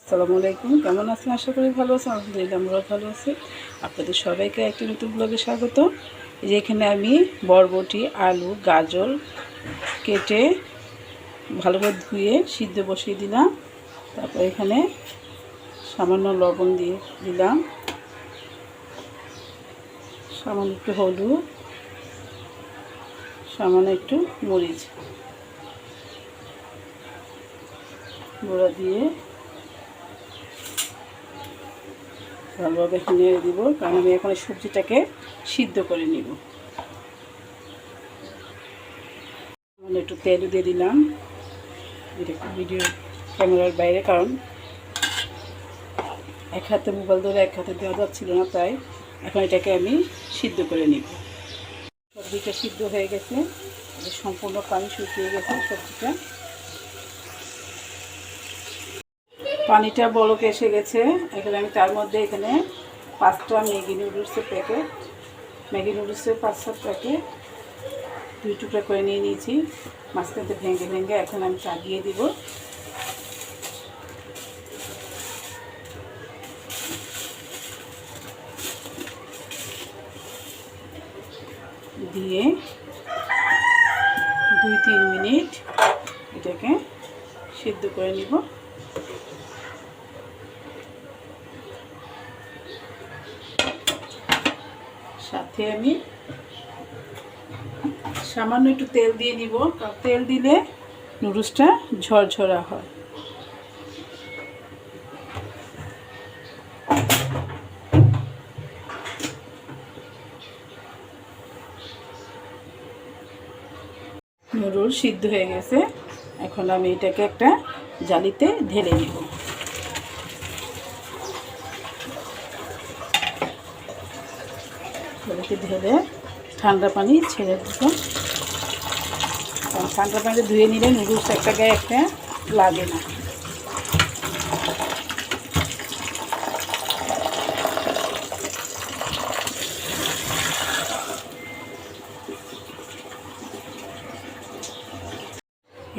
আসসালামু আলাইকুম, কেমন আছেন? আশা করি ভালো আছেন। আলহামদুলিল্লাহ আমরাও ভালো আছি। আপনাদের সবাইকে একটি নতুন ব্লগে স্বাগত। এই যে এখানে আমি বরবটি, আলু, গাজর কেটে ভালো করে ধুয়ে সিদ্ধ বসিয়ে দিলাম। তারপর এখানে সামান্য লবণ দিয়ে দিলাম, সামান্য একটু হলুদ, সামান্য একটু মরিচ গুঁড়া দিয়ে ভালোভাবে নেড়ে দিব, কারণ আমি এখন সবজিটাকে সিদ্ধ করে নিব। মানে একটু তেল দিয়ে দিলাম, এটা ভিডিও ক্যামেরার বাইরে, কারণ এক হাতে মোবাইল ধরে এক হাতে দেওয়া যাচ্ছিল না, তাই এখন এটাকে আমি সিদ্ধ করে নিব। সবজিটা সিদ্ধ হয়ে গেছে, সম্পূর্ণ পানি শুকিয়ে গেছে সবজিটা। পানিটা বলক এসে গেছে। এখানে আমি তার মধ্যে এখানে 5টা ম্যাগি নুডলসের প্যাকেট, ম্যাগি নুডলসের 5-7 প্যাকেট 2 টুকরা করে নিয়ে নিয়েছি, মাঝখানে ভেঙে ভেঙে এখন আমি চা দিয়ে দিব। দিয়ে 2-3 মিনিট এটাকে সিদ্ধ করে নিব। সাথে আমি সামান্য একটু তেল দিয়ে নিব, কারণ তেল দিলে নুডলসটা ঝরঝরা হয়। নুডলস সিদ্ধ হয়ে গেছে, এখন আমি এটাকে একটা জালিতে ঢেলে নিব। জালিতে ঢেলে ঠান্ডা পানি ছেড়ে দেব, কারণ ঠান্ডা পানিতে ধুয়ে নিলে নুডলস একটা গায়ে একটা লাগে না।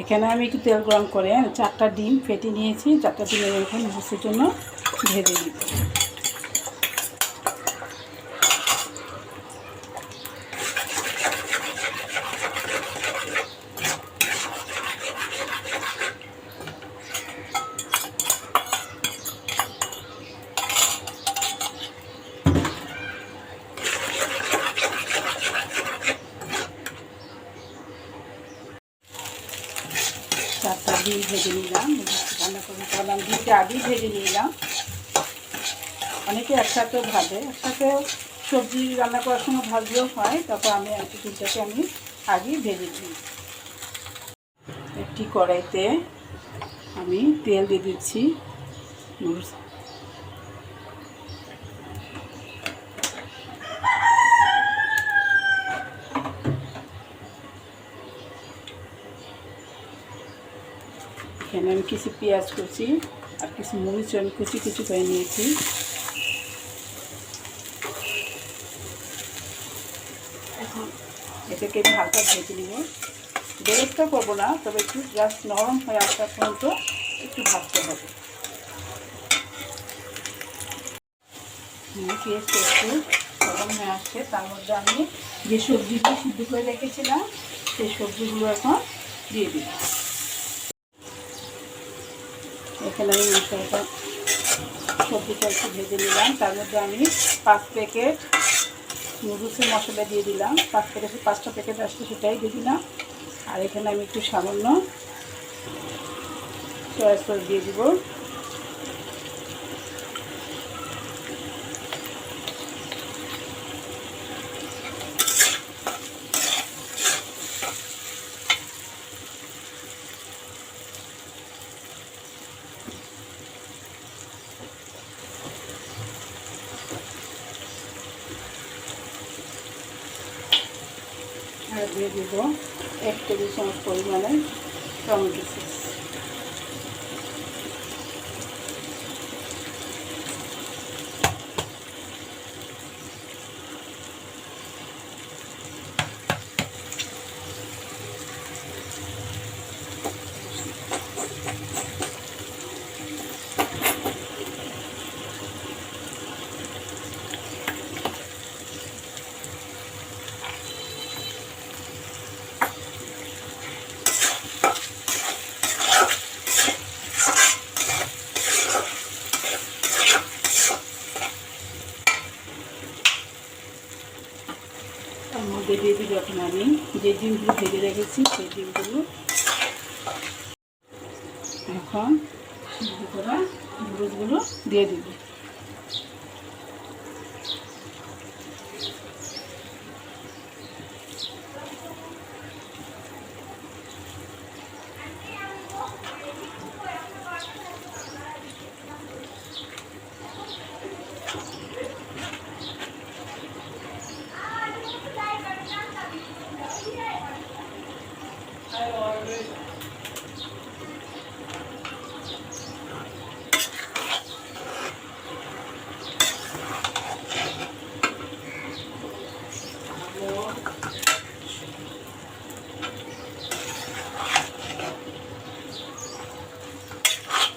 এখানে আমি একটু তেল গরম করে 4টা ডিম ফেটে নিয়েছি। 4টা ডিমের এখন নুডলসের জন্য ভেজে নিব। চারটা ডিম ভেজে নিলাম, রান্না করে করলাম। ডিমটা আগেই ভেজে নিলাম। অনেকে একসাথেও ভাজে, একসাথে সবজি রান্না করার সময় ভাজলেও হয়, তারপর আমি ডিমটাকে আমি আগেই ভেজে নিই। একটি কড়াইতে আমি তেল দিয়ে দিচ্ছি। এখানে আমি কিছু পেঁয়াজ কুচি আর কিছু মরিচ আমি কুচি কুচি করে নিয়েছি। এখন এটাকে আমি হালকা ভেজে নিব। বেরেস্তা করবো না, তবে একটু জাস্ট নরম হয়ে আসা পর্যন্ত একটু ভাজতে হবে। পেঁয়াজটা একটু নরম হয়ে আসছে, তার মধ্যে আমি যে সবজিগুলো সিদ্ধ করে রেখেছিলাম সেই সবজিগুলো এখন দিয়ে দিই। এখানে আমি মশলাটা সবজিটা একটু ভেজে নিলাম। তার মধ্যে আমি 5 প্যাকেট নুডলসের মশলা দিয়ে দিলাম। 5 প্যাকেটে 5টা প্যাকেট আসছে, সেটাই দিয়ে দিলাম। আর এখানে আমি একটু সামান্য সয়া সস দিয়ে দিব। আর দিয়ে দিব 1 টেবিল চামচ পরিমাণে টমেটো সস। দিব এখন আমি যে ডিমগুলো ভেজে রেখেছি সেই ডিমগুলো এখন সিদ্ধ করা নুডলসগুলো দিয়ে দিব।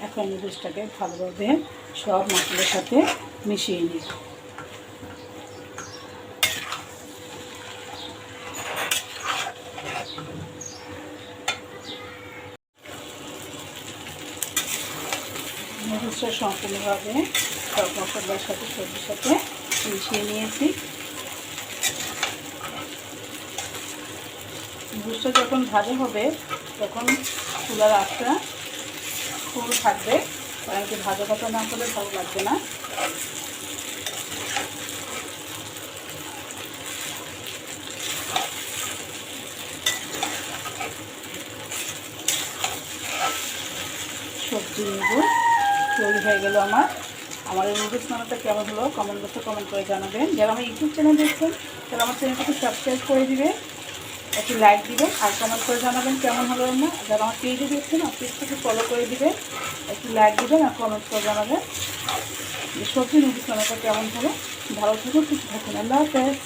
এখন নুডলসটাকে ভালোভাবে সব মশলার সাথে মিশিয়ে নিই। নুডলসটা সম্পূর্ণভাবে সব মশলার সাথে সবজির সাথে মিশিয়ে নিয়েছি। নুডলসটা যখন ভাজা হবে তখন চুলার আঁচটা ফুল থাকবে, কারণ কি ভাজা ভাজা না করলে ভালো লাগবে না। সবজি নুডলস তৈরি হয়ে গেল আমার। আমার এই নুডলস বানানোটা কেমন হলো কমেন্ট বক্সে কমেন্ট করে জানাবেন। যারা আমার ইউটিউব চ্যানেল দেখছেন তারা আমার চ্যানেলটাকে সাবস্ক্রাইব করে দিবেন, একটি লাইক দিবেন আর কমেন্ট করে জানাবেন কেমন হলো না। যারা আমার পেজে দেখছেন আমার পেজটাকে ফলো করে দিবেন, একটি লাইক দিবেন আর কমেন্ট করে জানাবেন যে সবজি নুডলস বানানোটা কেমন হলো। ভালো থাকুন, সুস্থ থাকুন। আল্লাহ হাফেজ।